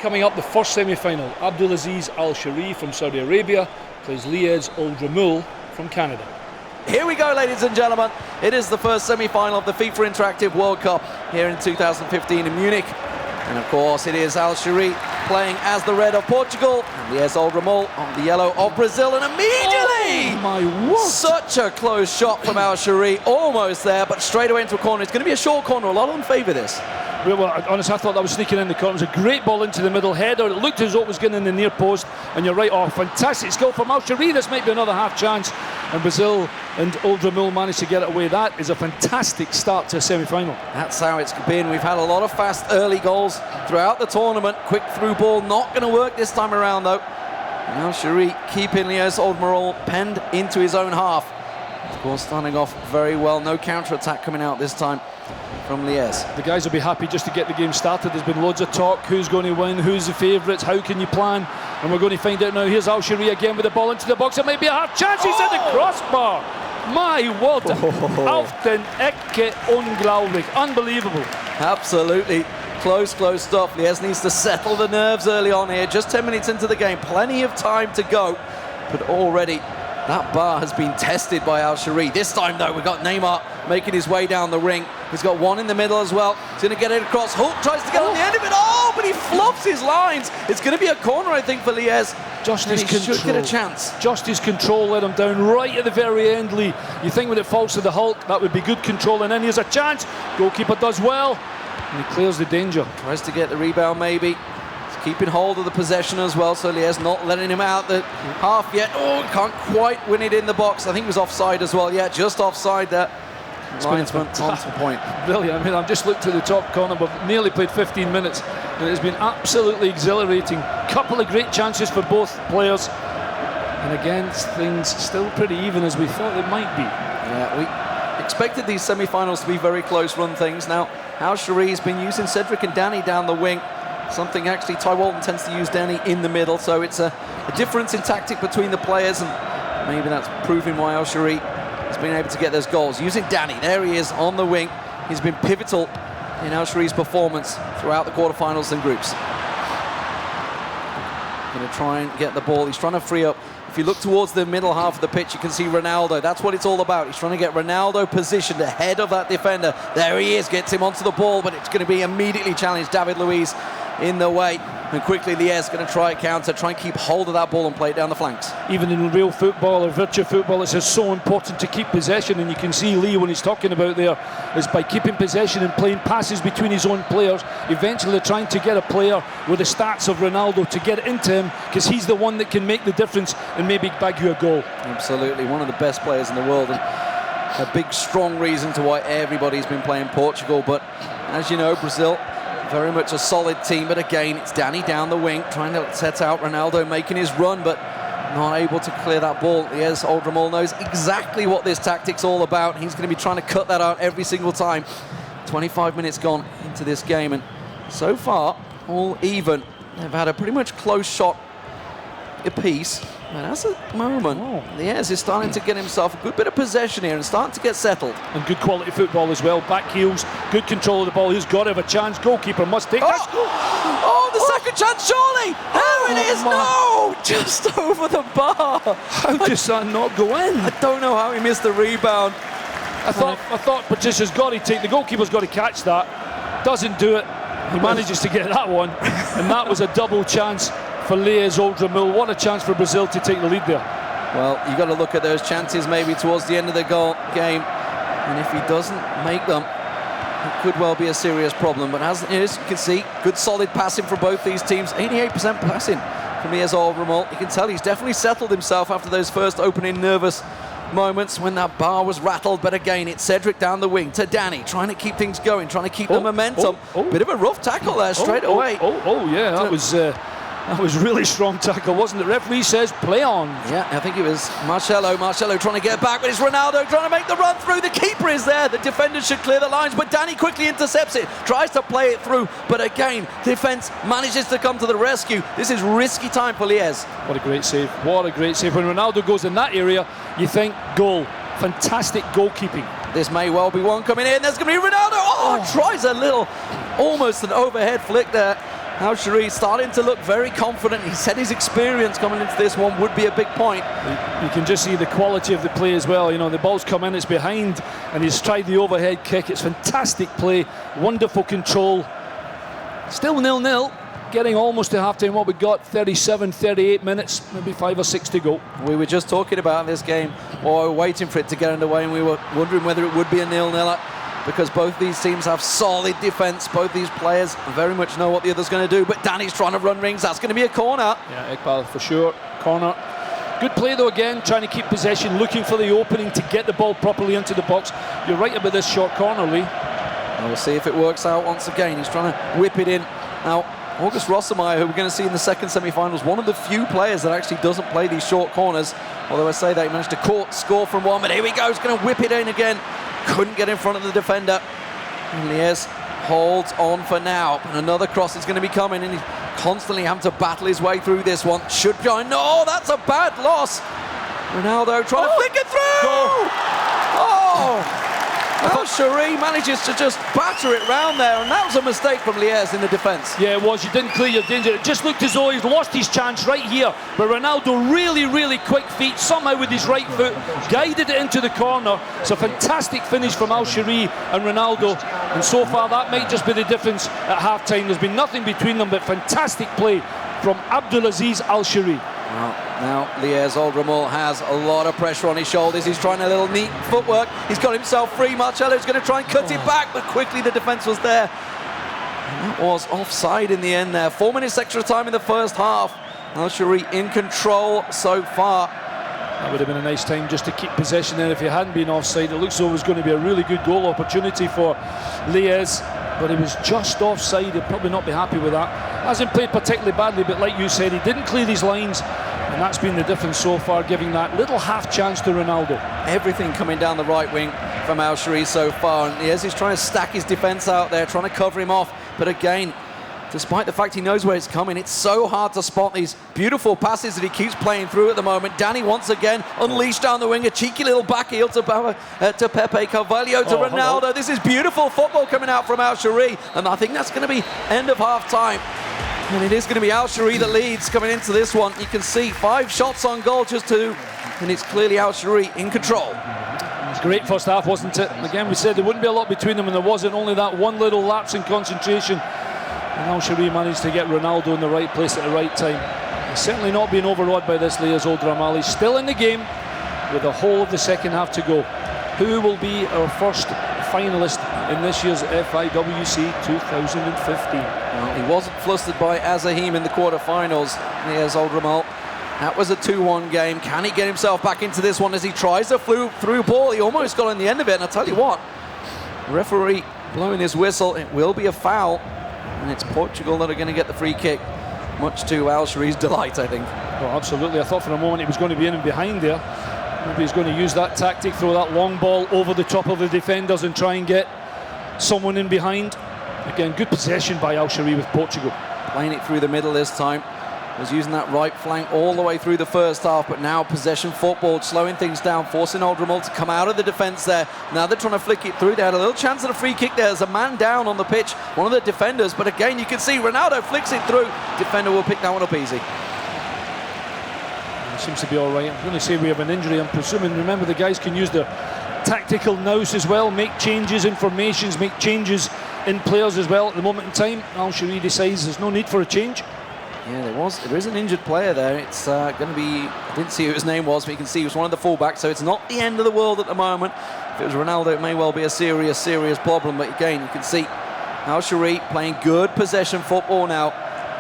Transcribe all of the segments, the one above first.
Coming up, the first semi-final. Abdulaziz Alshehri from Saudi Arabia plays Lyes Ould-Ramoul from Canada. Here we go, ladies and gentlemen. It is the first semi-final of the FIFA Interactive World Cup here in 2015 in Munich. And of course, it is Alshehri playing as the red of Portugal, and Lyes Ould-Ramoul on the yellow of Brazil. And immediately, oh my word, such a close shot from Alshehri, almost there, but straight away into a corner. It's going to be a short corner. A lot of them favour this. Well, honestly, I thought that was sneaking in the corner. It was a great ball into the middle header. It looked as though it was getting in the near post, and you're right. Oh, fantastic skill from Alshehri. This might be another half chance, and Brazil and Ould-Ramoul managed to get it away. That is a fantastic start to a semi-final. That's how it's been. We've had a lot of fast early goals throughout the tournament. Quick through ball, not going to work this time around though. And Alshehri keeping Lyes Ould-Ramoul penned into his own half. Of course, starting off very well. No counter-attack coming out this time from Lyes. The guys will be happy just to get the game started. There's been loads of talk. Who's going to win? Who's the favourites? How can you plan? And we're going to find out now. Here's Alshehri again with the ball into the box. It might be a half chance. He's at the crossbar. My word. Auf den Ecke, unglaublich. Unbelievable. Absolutely. Close stuff. Lyes needs to settle the nerves early on here. Just 10 minutes into the game. Plenty of time to go. But already that bar has been tested by Alshehri. This time, though, we've got Neymar making his way down the ring. He's got one in the middle as well. He's going to get it across. Hulk tries to get on the end of it. Oh, but he flops his lines. It's going to be a corner, I think, for Lyes. Just his control. Should get a chance. Just his control let him down right at the very end, Lee. You think when it falls to the Hulk, that would be good control. And then here's a chance. Goalkeeper does well. And he clears the danger. Tries to get the rebound, maybe. Keeping hold of the possession as well, so Lyes not letting him out the half yet. Oh, can't quite win it in the box. I think it was offside as well. Yeah, just offside there. Linesman on point. Brilliant. I mean, I've just looked to the top corner, but nearly played 15 minutes, and it's been absolutely exhilarating. Couple of great chances for both players, and again, things still pretty even as we thought it might be. Yeah, we expected these semi-finals to be very close-run things. Now, Alshehri's been using Cedric and Danny down the wing. Something actually Ty Walton tends to use Danny in the middle, so it's a difference in tactic between the players, and maybe that's proving why Alshehri has been able to get those goals. Using Danny, there he is on the wing. He's been pivotal in Alshehri's performance throughout the quarterfinals and groups. Going to try and get the ball. He's trying to free up. If you look towards the middle half of the pitch, you can see Ronaldo. That's what it's all about. He's trying to get Ronaldo positioned ahead of that defender. There he is, gets him onto the ball, but it's going to be immediately challenged. David Luiz in the way, and quickly Lyes going to try a counter, try and keep hold of that ball and play it down the flanks. Even in real football or virtual football, it's just so important to keep possession, and you can see Lee when he's talking about there is by keeping possession and playing passes between his own players, eventually trying to get a player with the stats of Ronaldo to get it into him, because he's the one that can make the difference and maybe bag you a goal. Absolutely, one of the best players in the world, and a big strong reason to why everybody's been playing Portugal. But as you know, Brazil, very much a solid team, but again, it's Danny down the wing, trying to set out Ronaldo, making his run, but not able to clear that ball. Lyes Ould-Ramoul knows exactly what this tactic's all about. He's going to be trying to cut that out every single time. 25 minutes gone into this game, and so far, all even. They've had a pretty much close shot apiece. And at the moment, Lyes is starting to get himself a good bit of possession here and starting to get settled. And good quality football as well. Back heels, good control of the ball. He's got to have a chance. Goalkeeper must take that. Oh, the second chance, surely! There it is! No! Just over the bar. How does that not go in? I don't know how he missed the rebound. I thought Patricia's got to take, the goalkeeper's got to catch that. Doesn't do it. He manages to get that one. And that was a double chance for Lyes Ould-Ramoul. What a chance for Brazil to take the lead there. Well, you've got to look at those chances maybe towards the end of the game, and if he doesn't make them, it could well be a serious problem. But as you can see, good solid passing for both these teams. 88% passing from Lyes Ould-Ramoul. You can tell he's definitely settled himself after those first opening nervous moments when that bar was rattled. But again, it's Cedric down the wing to Danny, trying to keep things going, trying to keep the momentum. Bit of a rough tackle there straight away. Yeah, that was really strong tackle, wasn't it? Referee says play on. Yeah, I think it was Marcelo trying to get back, but it's Ronaldo trying to make the run through. The keeper is there. The defender should clear the lines, but Danny quickly intercepts it, tries to play it through, but again, defense manages to come to the rescue. This is risky time for Lyes. What a great save. What a great save. When Ronaldo goes in that area, you think goal. Fantastic goalkeeping. This may well be one coming in. There's going to be Ronaldo. Tries a little, almost an overhead flick there. Alshehri starting to look very confident. He said his experience coming into this one would be a big point. You can just see the quality of the play as well. You know, the ball's come in, it's behind, and he's tried the overhead kick. It's fantastic play, wonderful control. Still 0-0, getting almost to half-time. What we got, 37, 38 minutes, maybe 5 or 6 to go. We were just talking about this game, or waiting for it to get underway, and we were wondering whether it would be a 0-0, because both these teams have solid defence. Both these players very much know what the other's going to do, but Danny's trying to run rings. That's going to be a corner. Yeah, Iqbal for sure, corner. Good play though again, trying to keep possession, looking for the opening to get the ball properly into the box. You're right about this short corner, Lee. And we'll see if it works out once again. He's trying to whip it in. Now, August Rossemeyer, who we're going to see in the second semi-finals, one of the few players that actually doesn't play these short corners. Although I say that he managed to score from one, but here we go, he's going to whip it in again. Couldn't get in front of the defender. And Lyes holds on for now. And another cross is going to be coming, and he's constantly having to battle his way through this one. Should go. No, that's a bad loss. Ronaldo trying to flick it through. Oh! Alshehri manages to just batter it round there, and that was a mistake from Lyes in the defence. Yeah, it was. You didn't clear your danger. It just looked as though he's lost his chance right here. But Ronaldo, really quick feet, somehow with his right foot, guided it into the corner. It's a fantastic finish from Alshehri and Ronaldo. And so far, that might just be the difference at half-time. There's been nothing between them, but fantastic play from Abdulaziz Alshehri. Well, now Lyes Ould-Ramoul has a lot of pressure on his shoulders. He's trying a little neat footwork. He's got himself free. Marcello's going to try and cut it back, but quickly the defence was there. And that was offside in the end there. 4 minutes extra time in the first half. Alshehri in control so far. That would have been a nice time just to keep possession there if he hadn't been offside. It looks as though it was going to be a really good goal opportunity for Lyes, but he was just offside. He'll probably not be happy with that. Hasn't played particularly badly, but like you said, he didn't clear these lines, and that's been the difference so far, giving that little half chance to Ronaldo. Everything coming down the right wing from Alshehri so far, and Lyes is trying to stack his defence out there, trying to cover him off, but again, despite the fact he knows where it's coming, it's so hard to spot these beautiful passes that he keeps playing through at the moment. Danny once again unleashed down the wing, a cheeky little back heel to Pepe, Carvalho to Ronaldo. Hello. This is beautiful football coming out from Alshehri, and I think that's going to be end of half time. And it is going to be Alshehri that leads coming into this one. You can see 5 shots on goal, just 2, and it's clearly Alshehri in control. It was great first half, wasn't it? Again, we said there wouldn't be a lot between them, and there wasn't. Only that one little lapse in concentration. And Alshehri managed to get Ronaldo in the right place at the right time. He's certainly not being overawed by this Lyes Ould-Ramoul. He's still in the game with the whole of the second half to go. Who will be our first finalist in this year's FIWC 2015? Well, he wasn't flustered by Azahim in the quarter-finals. Lyes Ould-Ramoul. That was a 2-1 game. Can he get himself back into this one as he tries a through ball? He almost got on the end of it, and I'll tell you what, the referee blowing his whistle. It will be a foul. And it's Portugal that are going to get the free kick, much to Alshehri's delight, I think. Well, absolutely. I thought for a moment he was going to be in and behind there. Maybe he's going to use that tactic, throw that long ball over the top of the defenders and try and get someone in behind. Again, good possession by Alshehri with Portugal. Playing it through the middle this time. Was using that right flank all the way through the first half, but now possession football, slowing things down, forcing Ould-Ramoul to come out of the defence there. Now they're trying to flick it through. They had a little chance at a free kick there. There's a man down on the pitch, one of the defenders, but again you can see Ronaldo flicks it through. Defender will pick that one up easy. It seems to be all right. I'm going to say we have an injury, I'm presuming. Remember, the guys can use their tactical nous as well, make changes in formations, make changes in players as well at the moment in time. Alshehri decides there's no need for a change. Yeah, there is an injured player there. It's going to be, I didn't see who his name was, but you can see he was one of the fullbacks, so it's not the end of the world at the moment. If it was Ronaldo, it may well be a serious problem, but again, you can see Alshehri playing good possession football now.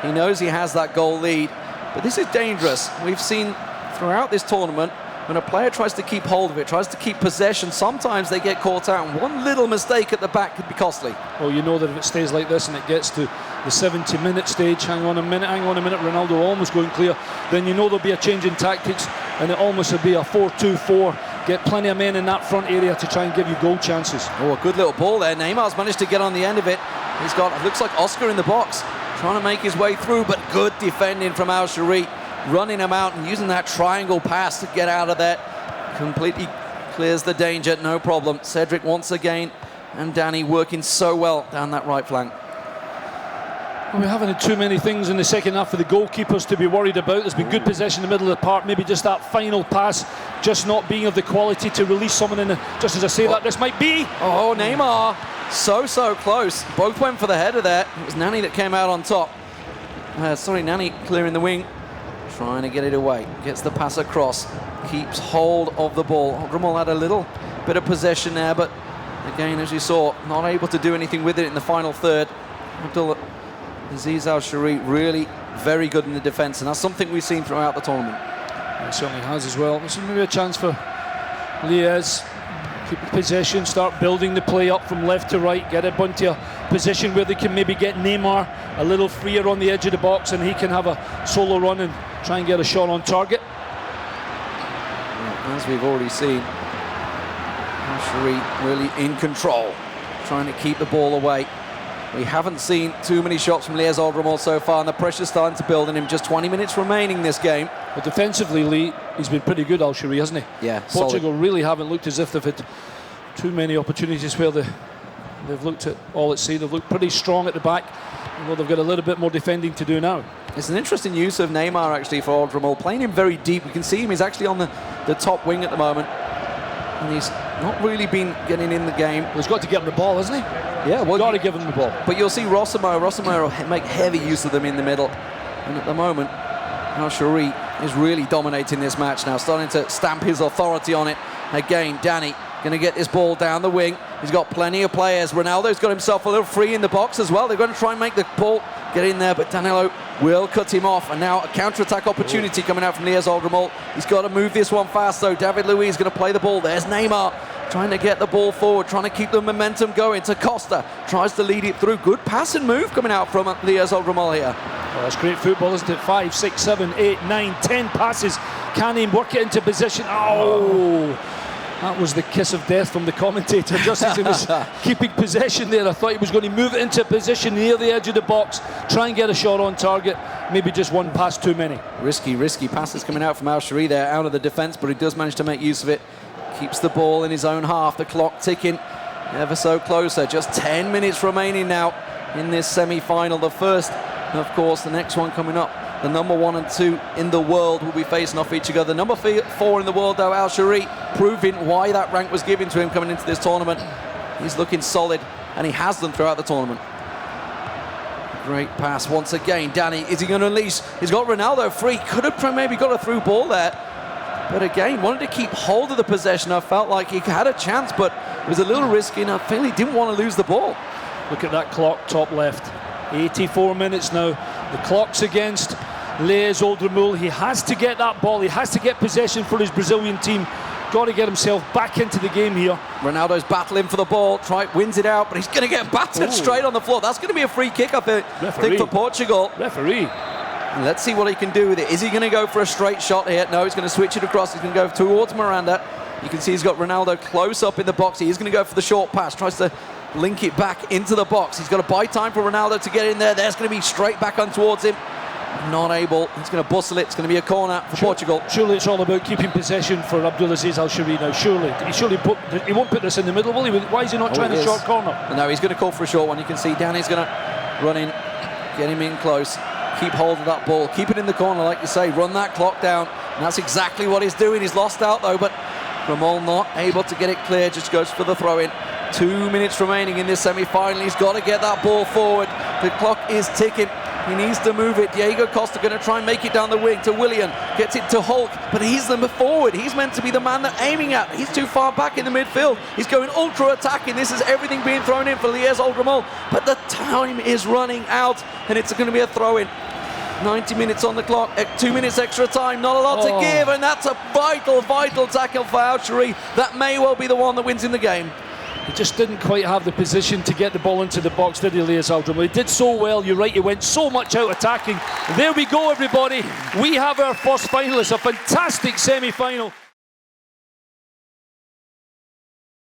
He knows he has that goal lead, but this is dangerous. We've seen throughout this tournament, when a player tries to keep hold of it, tries to keep possession, sometimes they get caught out, and one little mistake at the back could be costly. Well, you know that if it stays like this and it gets to the 70-minute stage, hang on a minute, Ronaldo almost going clear, then you know there'll be a change in tactics, and it almost would be a 4-2-4. Get plenty of men in that front area to try and give you goal chances. Oh, a good little ball there. Neymar's managed to get on the end of it. He's got, it looks like Oscar in the box, trying to make his way through, but good defending from Alshehri, running him out and using that triangle pass to get out of there. Completely clears the danger, no problem. Cedric once again, and Danny working so well down that right flank. Well, we haven't had too many things in the second half for the goalkeepers to be worried about. There's been good possession in the middle of the park, maybe just that final pass just not being of the quality to release someone in the, just as I say that, this might be. Oh, Neymar, so close. Both went for the header there. It was Nani that came out on top. Nani clearing the wing, trying to get it away. Gets the pass across, keeps hold of the ball. Ould-Ramoul had a little bit of possession there, but again, as you saw, not able to do anything with it in the final third. Abdulaziz Alshehri really very good in the defence, and that's something we've seen throughout the tournament. He certainly has as well. This is maybe a chance for Lyes. Keep possession, start building the play up from left to right, get it into a position where they can maybe get Neymar a little freer on the edge of the box, and he can have a solo run and try and get a shot on target. As we've already seen, Alshehri really in control, trying to keep the ball away. We haven't seen too many shots from Lyes Ould-Ramoul so far, and the pressure's starting to build on him. Just 20 minutes remaining this game. But defensively, Lee, he's been pretty good, Alshehri, hasn't he? Yeah, Portugal solid. really haven't looked as if they've had too many opportunities where they've looked at all at sea. They've looked pretty strong at the back. Well, they've got a little bit more defending to do now. It's an interesting use of Neymar, actually, for Ould-Ramoul. Playing him very deep. You can see him, he's actually on the top wing at the moment. And he's not really been getting in the game. Well, he's got to get him the ball, hasn't he? Yeah, well, got to give him the ball. But you'll see Rossimo will make heavy use of them in the middle. And at the moment, Alshehri is really dominating this match now, starting to stamp his authority on it. Again, Danny going to get this ball down the wing. He's got plenty of players. Ronaldo's got himself a little free in the box as well. They're going to try and make the ball get in there, but Danilo will cut him off. And now a counter-attack opportunity coming out from Lyes Ould-Ramoul. He's got to move this one fast, though. David Luiz going to play the ball. There's Neymar trying to get the ball forward, trying to keep the momentum going. To Costa, tries to lead it through. Good pass and move coming out from Lyes Ould-Ramoul here. Well, that's great football, isn't it? 5, 6, 7, 8, 9, 10 passes. Can he work it into position? Oh! That was the kiss of death from the commentator, just as he was keeping possession there. I thought he was going to move it into position near the edge of the box, try and get a shot on target. Maybe just one pass too many. Risky passes coming out from Alshehri there, out of the defence, but he does manage to make use of it. Keeps the ball in his own half, the clock ticking ever so closer. Just 10 minutes remaining now in this semi-final. The first, of course, the next one coming up. The number 1 and 2 in the world will be facing off each other. Number 4 in the world, though, Alshehri, proving why that rank was given to him coming into this tournament. He's looking solid, and he has them throughout the tournament. Great pass once again. Danny, is he going to unleash? He's got Ronaldo free. Could have maybe got a through ball there. But again, wanted to keep hold of the possession. I felt like he had a chance, but it was a little risky, and I feel he didn't want to lose the ball. Look at that clock, top left. 84 minutes now. The clock's against Lyes Ould-Ramoul. He has to get that ball. He has to get possession for his Brazilian team. Got to get himself back into the game here. Ronaldo's battling for the ball. Wins it out, but he's going to get battered straight on the floor. That's going to be a free kick, I think, for Portugal. Referee. Let's see what he can do with it. Is he going to go for a straight shot here? No, he's going to switch it across. He's going to go towards Miranda. You can see he's got Ronaldo close up in the box. He's going to go for the short pass. Tries to link it back into the box. He's got to buy time for Ronaldo to get in there. There's going to be straight back on towards him. Not able. He's going to bustle it. It's going to be a corner for Portugal. Surely it's all about keeping possession for Abdulaziz Alshehri now. Surely. He won't put this in the middle, will he? Why is he not trying a short corner? No, he's going to call for a short one. You can see Danny's going to run in, get him in close, keep hold of that ball, keep it in the corner, like you say, run that clock down. And that's exactly what he's doing. He's lost out, though, but Ramoul not able to get it clear, just goes for the throw-in. 2 minutes remaining in this semi-final. He's got to get that ball forward. The clock is ticking. He needs to move it. Diego Costa going to try and make it down the wing to Willian. Gets it to Hulk, but he's the forward. He's meant to be the man they're aiming at. He's too far back in the midfield. He's going ultra-attacking. This is everything being thrown in for Lyes Ould-Ramoul. But the time is running out, and it's going to be a throw-in. 90 minutes on the clock, 2 minutes extra time, not a lot to give, and that's a vital tackle for Alshehri. That may well be the one that wins in the game. He just didn't quite have the position to get the ball into the box, did he, Lyes Ould-Ramoul? He did so well, you're right, he went so much out attacking. There we go, everybody. We have our first finalist, a fantastic semi-final.